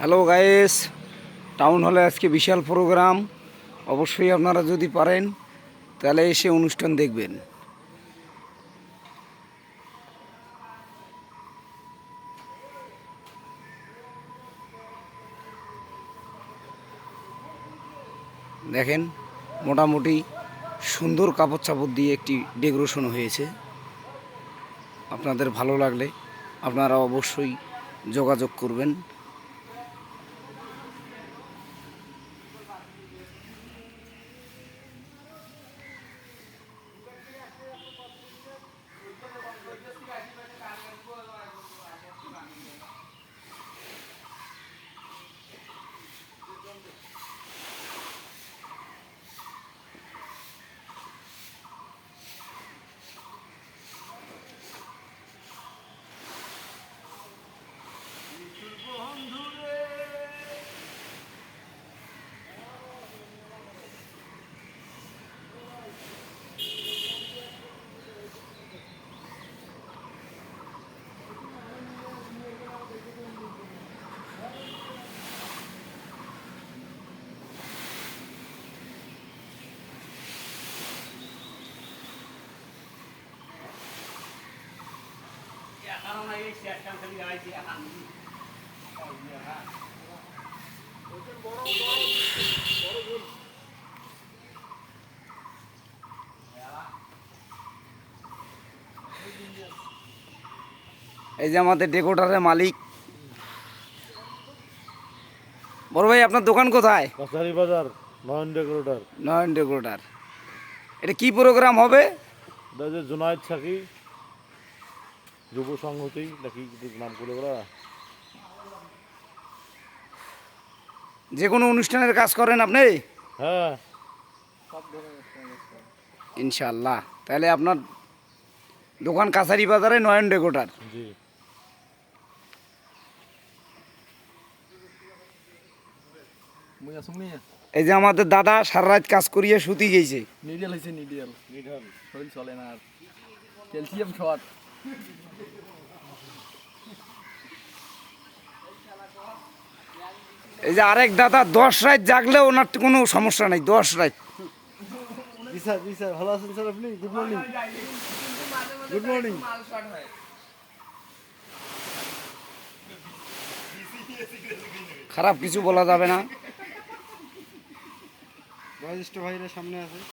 Hello guys, town হলে আজকে বিশাল programme. অবশ্যই আপনারা যদি পারেন তাহলে এসে অনুষ্ঠান দেখবেন। দেখেন, মোটামুটি সুন্দর কাপড় চাপড় দিয়ে একটি ডেকোরেশন হয়েছে। আপনাদের ভালো লাগলে আপনারা অবশ্যই যোগাযোগ করবেন। এই যে আমাদের ডেকোরেটরের মালিক। বড় ভাই, আপনার দোকান কোথায়? কাছারি বাজার, নয়ন ডেকোরেটর। নয়ন ডেকোরেটর। এটা কি প্রোগ্রাম হবে? এটা যে জুনায়েদ সাকি যুব সংহতি নাকি নাম করে ওরা। যে কোনো অনুষ্ঠানের কাজ করেন আপনি? হ্যাঁ, ইনশাআল্লাহ। তাহলে আপনার দোকান কাছারি বাজারে নয়ন ডেকোরেটর। জি। এই যে আমাদের দাদা সারা রাত কাজ করিয়ে শুতি গেছে। নিডিয়াল হয়েছে নিডিয়াল শরীর চলে না আর। Calcium shot. এই যে আরেক দাদা 10 রাত জাগলেও ওনার কোনো সমস্যা নাই। 10 রাত। জি স্যার, জি স্যার, ভালো আছেন স্যার আপনি? Good morning. Good morning. খারাপ কিছু বলা যাবে না। বয়োজ্যেষ্ঠ ভাইরা সামনে আছে।